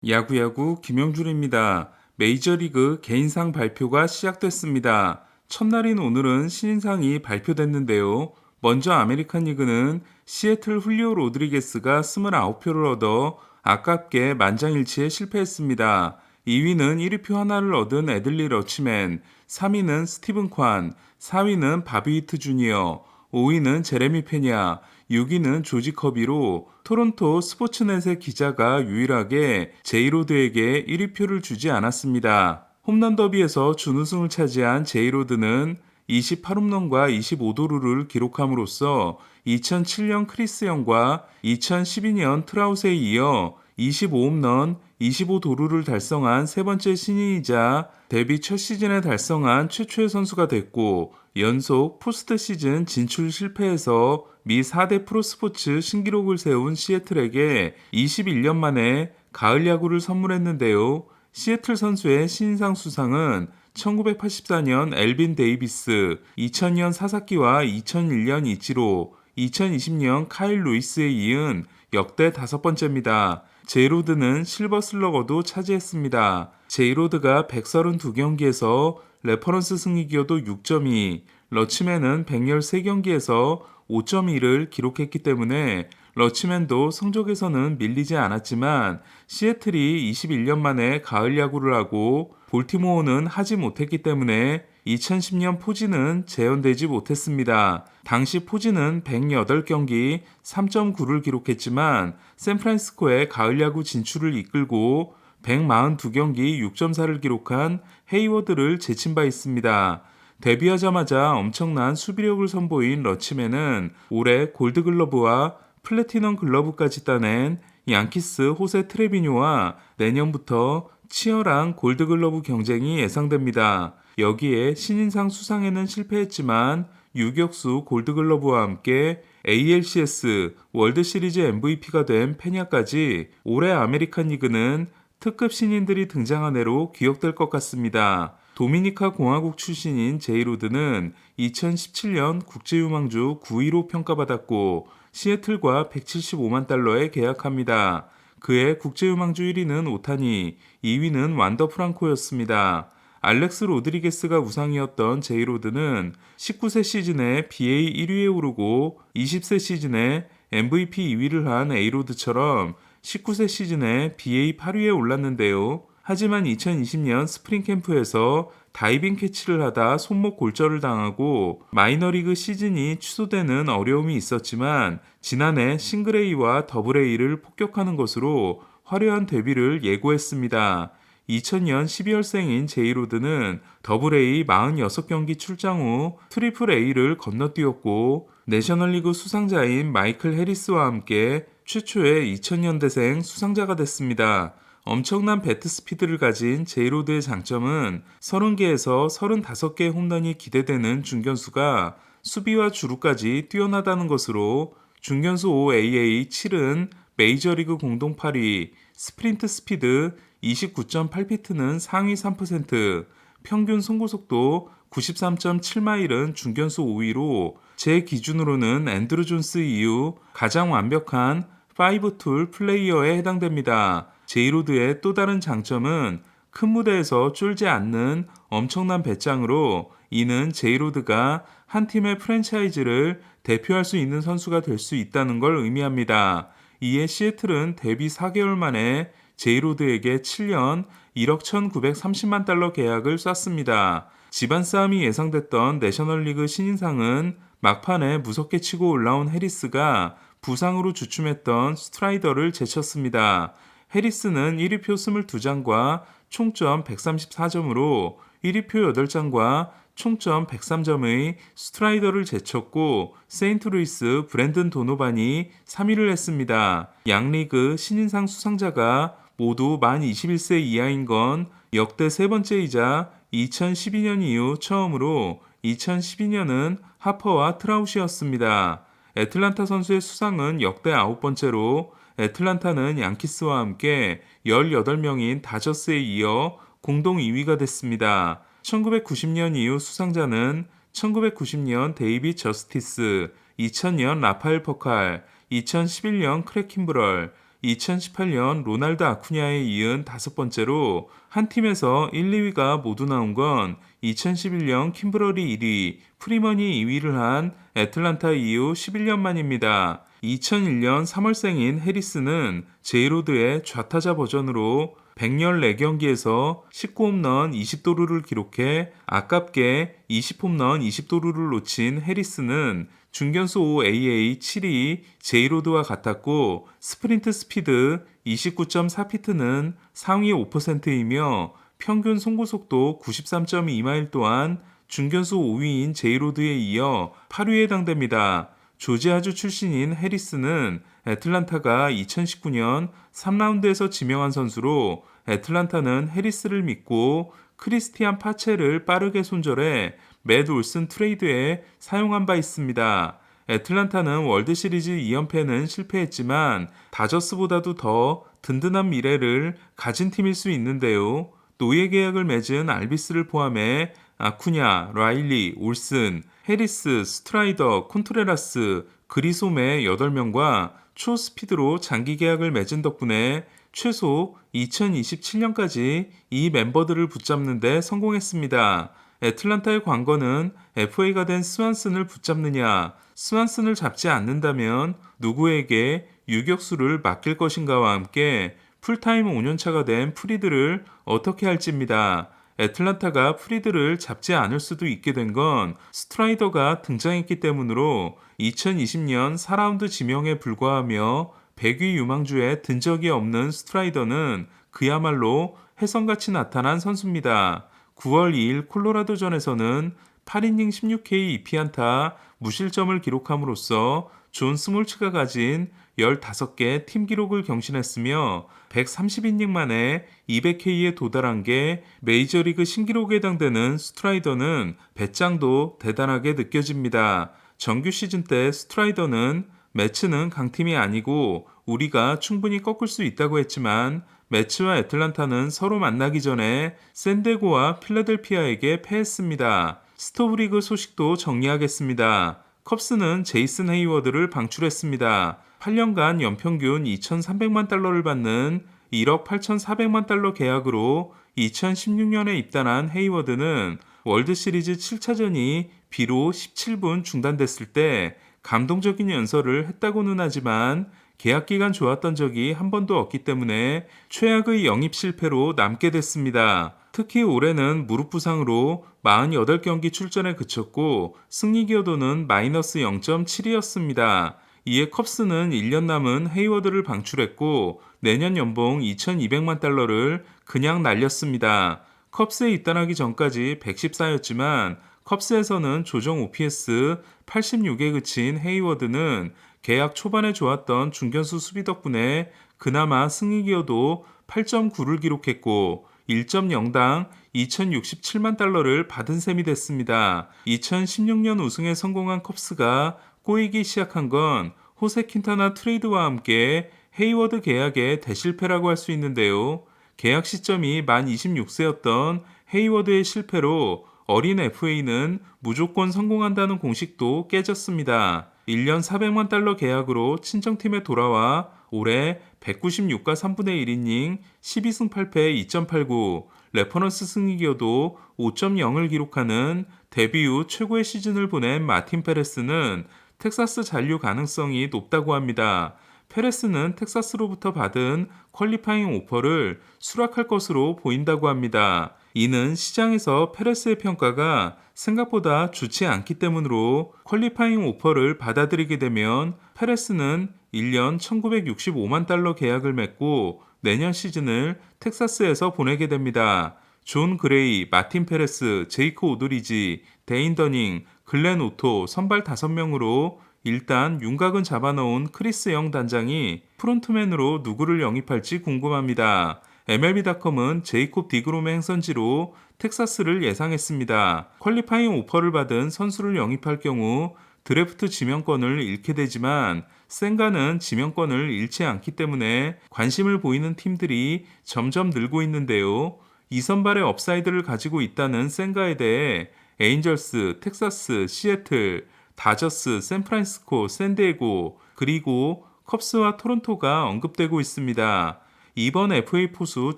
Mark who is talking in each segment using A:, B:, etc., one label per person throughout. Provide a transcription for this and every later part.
A: 야구야구 김영준입니다. 메이저리그 개인상 발표가 시작됐습니다. 첫날인 오늘은 신인상이 발표됐는데요. 먼저 아메리칸 리그는 시애틀 훌리오 로드리게스가 29표를 얻어 아깝게 만장일치에 실패했습니다. 2위는 1위표 하나를 얻은 애들리 러치맨, 3위는 스티븐 콴, 4위는 바비 히트 주니어, 5위는 제레미 페냐, 6위는 조지 커비로 토론토 스포츠넷의 기자가 유일하게 제이로드에게 1위표를 주지 않았습니다. 홈런 더비에서 준우승을 차지한 제이로드는 28홈런과 25도루를 기록함으로써 2007년 크리스 영과 2012년 트라우스에 이어 25홈런, 25도루를 달성한 세 번째 신인이자 데뷔 첫 시즌에 달성한 최초의 선수가 됐고, 연속 포스트 시즌 진출 실패에서 미 4대 프로스포츠 신기록을 세운 시애틀에게 21년 만에 가을 야구를 선물했는데요. 시애틀 선수의 신인상 수상은 1984년 엘빈 데이비스, 2000년 사사키와 2001년 이치로, 2020년 카일 루이스에 이은 역대 5번째입니다. 제이로드는 실버 슬러거도 차지했습니다. 제이로드가 132경기에서 레퍼런스 승리 기여도 6.2, 러치맨은 113경기에서 5.1을 기록했기 때문에 러치맨도 성적에서는 밀리지 않았지만 시애틀이 21년 만에 가을 야구를 하고 볼티모어는 하지 못했기 때문에 2010년 포지는 재현되지 못했습니다. 당시 포지는 108경기 3.9를 기록했지만 샌프란시스코의 가을 야구 진출을 이끌고 142경기 6.4를 기록한 헤이워드를 제친 바 있습니다. 데뷔하자마자 엄청난 수비력을 선보인 러치맨은 올해 골드글러브와 플래티넘 글러브까지 따낸 양키스 호세 트레비뇨와 내년부터 치열한 골드글러브 경쟁이 예상됩니다. 여기에 신인상 수상에는 실패했지만 유격수 골드글러브와 함께 ALCS 월드시리즈 MVP가 된 페냐까지 올해 아메리칸 리그는 특급 신인들이 등장한 해로 기억될 것 같습니다. 도미니카 공화국 출신인 제이로드는 2017년 국제유망주 9위로 평가받았고 시애틀과 175만 달러에 계약합니다. 그의 국제유망주 1위는 오타니, 2위는 완더 프랑코였습니다. 알렉스 로드리게스가 우상이었던 제이로드는 19세 시즌에 BA 1위에 오르고 20세 시즌에 MVP 2위를 한 에이로드처럼 19세 시즌에 BA 8위에 올랐는데요. 하지만 2020년 스프링 캠프에서 다이빙 캐치를 하다 손목 골절을 당하고 마이너리그 시즌이 취소되는 어려움이 있었지만 지난해 싱글 A와 더블 A를 폭격하는 것으로 화려한 데뷔를 예고했습니다. 2000년 12월생인 제이로드는 더블 A 46경기 출장 후 트리플 A를 건너뛰었고 내셔널리그 수상자인 마이클 해리스와 함께 최초의 2000년대생 수상자가 됐습니다. 엄청난 배트 스피드를 가진 제이로드의 장점은 30개에서 35개의 홈런이 기대되는 중견수가 수비와 주루까지 뛰어나다는 것으로 중견수 5AA 7은 메이저리그 공동 8위, 스프린트 스피드 29.8피트는 상위 3%, 평균 송구속도 93.7마일은 중견수 5위로 제 기준으로는 앤드루 존스 이후 가장 완벽한 5툴 플레이어에 해당됩니다. 제이로드의 또 다른 장점은 큰 무대에서 쫄지 않는 엄청난 배짱으로 이는 제이로드가 한 팀의 프랜차이즈를 대표할 수 있는 선수가 될 수 있다는 걸 의미합니다. 이에 시애틀은 데뷔 4개월 만에 제이로드에게 7년 1억 1,930만 달러 계약을 쐈습니다. 집안 싸움이 예상됐던 내셔널리그 신인상은 막판에 무섭게 치고 올라온 해리스가 부상으로 주춤했던 스트라이더를 제쳤습니다. 해리스는 1위표 22장과 총점 134점으로 1위표 8장과 총점 103점의 스트라이더를 제쳤고 세인트루이스 브랜든 도노반이 3위를 했습니다. 양리그 신인상 수상자가 모두 만 21세 이하인 건 역대 세 번째이자 2012년 이후 처음으로 2012년은 하퍼와 트라우시였습니다. 애틀란타 선수의 수상은 역대 9번째로 애틀란타는 양키스와 함께 18명인 다저스에 이어 공동 2위가 됐습니다. 1990년 이후 수상자는 1990년 데이빗 저스티스, 2000년 라파엘 퍼칼, 2011년 크랙 킴브럴, 2018년 로날드 아쿠냐에 이은 다섯 번째로 한 팀에서 1, 2위가 모두 나온 건 2011년 킴브러리 1위, 프리먼이 2위를 한 애틀란타 이후 11년 만입니다. 2001년 3월생인 해리스는 제이로드의 좌타자 버전으로 114경기에서 19홈런 20도루를 기록해 아깝게 20홈런 20도루를 놓친 해리스는 중견수 5AA 7위 제이로드와 같았고 스프린트 스피드 29.4피트는 상위 5%이며 평균 송구속도 93.2마일 또한 중견수 5위인 제이로드에 이어 8위에 해당됩니다. 조지아주 출신인 해리스는 애틀란타가 2019년 3라운드에서 지명한 선수로 애틀란타는 해리스를 믿고 크리스티안 파체를 빠르게 손절해 맷 올슨 트레이드에 사용한 바 있습니다. 애틀란타는 월드시리즈 2연패는 실패했지만 다저스보다도 더 든든한 미래를 가진 팀일 수 있는데요. 노예 계약을 맺은 알비스를 포함해 아쿠냐, 라일리, 올슨, 해리스, 스트라이더, 콘트레라스, 그리솜의 8명과 초스피드로 장기 계약을 맺은 덕분에 최소 2027년까지 이 멤버들을 붙잡는 데 성공했습니다. 애틀란타의 관건은 FA가 된 스완슨을 붙잡느냐, 스완슨을 잡지 않는다면 누구에게 유격수를 맡길 것인가와 함께 풀타임 5년차가 된 프리드를 어떻게 할지입니다. 애틀란타가 프리드를 잡지 않을 수도 있게 된 건 스트라이더가 등장했기 때문으로 2020년 4라운드 지명에 불과하며 100위 유망주에 든 적이 없는 스트라이더는 그야말로 혜성같이 나타난 선수입니다. 9월 2일 콜로라도전에서는 8이닝 16K 2피안타 무실점을 기록함으로써 존 스몰츠가 가진 15개 팀 기록을 경신했으며 130이닝 만에 200K에 도달한 게 메이저리그 신기록에 해당되는 스트라이더는 배짱도 대단하게 느껴집니다. 정규 시즌 때 스트라이더는 매츠는 강팀이 아니고 우리가 충분히 꺾을 수 있다고 했지만 매츠와 애틀란타는 서로 만나기 전에 샌디에고와 필라델피아에게 패했습니다. 스토브리그 소식도 정리하겠습니다. 컵스는 제이슨 헤이워드를 방출했습니다. 8년간 연평균 2,300만 달러를 받는 1억 8,400만 달러 계약으로 2016년에 입단한 헤이워드는 월드시리즈 7차전이 비로 17분 중단됐을 때 감동적인 연설을 했다고는 하지만 계약 기간 좋았던 적이 한 번도 없기 때문에 최악의 영입 실패로 남게 됐습니다. 특히 올해는 무릎 부상으로 48경기 출전에 그쳤고 승리 기여도는 마이너스 0.7이었습니다. 이에 컵스는 1년 남은 헤이워드를 방출했고 내년 연봉 2,200만 달러를 그냥 날렸습니다. 컵스에 입단하기 전까지 114였지만 컵스에서는 조정 OPS 86에 그친 헤이워드는 계약 초반에 좋았던 중견수 수비 덕분에 그나마 승리 기여도 8.9를 기록했고 1.0당 2,067만 달러를 받은 셈이 됐습니다. 2016년 우승에 성공한 컵스가 꼬이기 시작한 건 호세 퀸타나 트레이드와 함께 헤이워드 계약의 대실패라고 할 수 있는데요. 계약 시점이 만 26세였던 헤이워드의 실패로 어린 FA는 무조건 성공한다는 공식도 깨졌습니다. 1년 400만 달러 계약으로 친정팀에 돌아와 올해 196과 3분의 1이닝 12승 8패 2.89 레퍼런스 승리 기여도 5.0을 기록하는 데뷔 후 최고의 시즌을 보낸 마틴 페레스는 텍사스 잔류 가능성이 높다고 합니다. 페레스는 텍사스로부터 받은 퀄리파잉 오퍼를 수락할 것으로 보인다고 합니다. 이는 시장에서 페레스의 평가가 생각보다 좋지 않기 때문으로 퀄리파잉 오퍼를 받아들이게 되면 페레스는 1년 1965만 달러 계약을 맺고 내년 시즌을 텍사스에서 보내게 됩니다. 존 그레이, 마틴 페레스, 제이크 오드리지, 데인 더닝, 글렌 오토 선발 5명으로 일단 윤곽은 잡아놓은 크리스 영 단장이 프론트맨으로 누구를 영입할지 궁금합니다. MLB.com은 제이콥 디그롬의 행선지로 텍사스를 예상했습니다. 퀄리파잉 오퍼를 받은 선수를 영입할 경우 드래프트 지명권을 잃게 되지만 센가는 지명권을 잃지 않기 때문에 관심을 보이는 팀들이 점점 늘고 있는데요. 이 선발의 업사이드를 가지고 있다는 센가에 대해 에인절스, 텍사스, 시애틀, 다저스, 샌프란시스코, 샌디에고, 그리고 컵스와 토론토가 언급되고 있습니다. 이번 FA 포수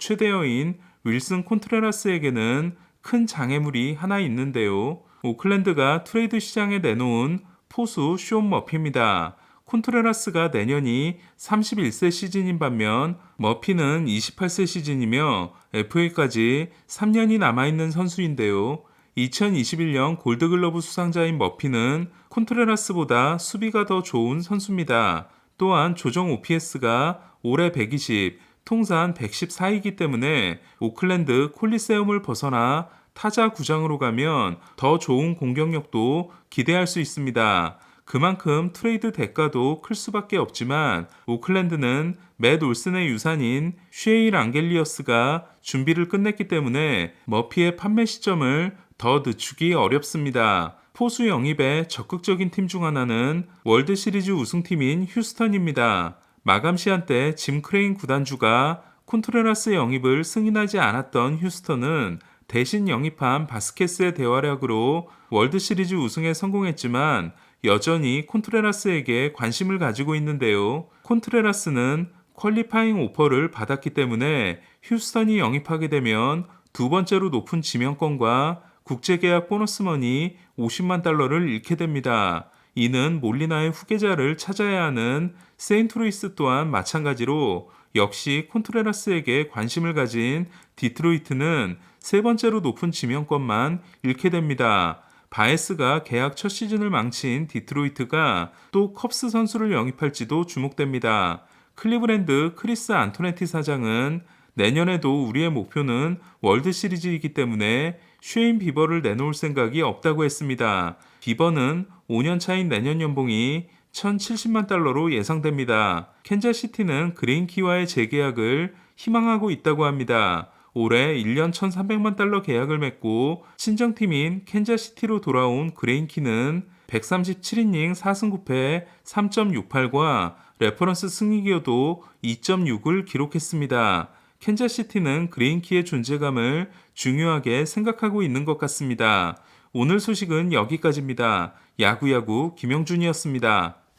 A: 최대여인 윌슨 콘트레라스에게는 큰 장애물이 하나 있는데요. 오클랜드가 트레이드 시장에 내놓은 포수 쇼 머피입니다. 콘트레라스가 내년이 31세 시즌인 반면 머피는 28세 시즌이며 FA까지 3년이 남아있는 선수인데요. 2021년 골드글러브 수상자인 머피는 콘트레라스보다 수비가 더 좋은 선수입니다. 또한 조정 OPS가 올해 120, 통산 114이기 때문에 오클랜드 콜리세움을 벗어나 타자 구장으로 가면 더 좋은 공격력도 기대할 수 있습니다. 그만큼 트레이드 대가도 클 수밖에 없지만 오클랜드는 맷 올슨의 유산인 쉐일 앙겔리어스가 준비를 끝냈기 때문에 머피의 판매 시점을 더 늦추기 어렵습니다. 포수 영입에 적극적인 팀 중 하나는 월드시리즈 우승팀인 휴스턴입니다. 마감 시한 때 짐 크레인 구단주가 콘트레라스 영입을 승인하지 않았던 휴스턴은 대신 영입한 바스케스의 대활약으로 월드시리즈 우승에 성공했지만 여전히 콘트레라스에게 관심을 가지고 있는데요. 콘트레라스는 퀄리파잉 오퍼를 받았기 때문에 휴스턴이 영입하게 되면 두 번째로 높은 지명권과 국제계약 보너스머니 50만 달러를 잃게 됩니다. 이는 몰리나의 후계자를 찾아야 하는 세인트루이스 또한 마찬가지로 역시 콘트레라스에게 관심을 가진 디트로이트는 세 번째로 높은 지명권만 잃게 됩니다. 바에스가 계약 첫 시즌을 망친 디트로이트가 또 컵스 선수를 영입할지도 주목됩니다. 클리브랜드 크리스 안토네티 사장은 내년에도 우리의 목표는 월드시리즈이기 때문에 쉐인 비버를 내놓을 생각이 없다고 했습니다. 비버는 5년 차인 내년 연봉이 1,070만 달러로 예상됩니다. 캔자시티는 그레인키와의 재계약을 희망하고 있다고 합니다. 올해 1년 1,300만 달러 계약을 맺고 친정팀인 캔자시티로 돌아온 그레인키는 137이닝 4승 9패 3.68과 레퍼런스 승리 기여도 2.6을 기록했습니다. 캔자시티는 그레인키의 존재감을 중요하게 생각하고 있는 것 같습니다. 오늘 소식은 여기까지입니다. 야구야구 김영준이었습니다.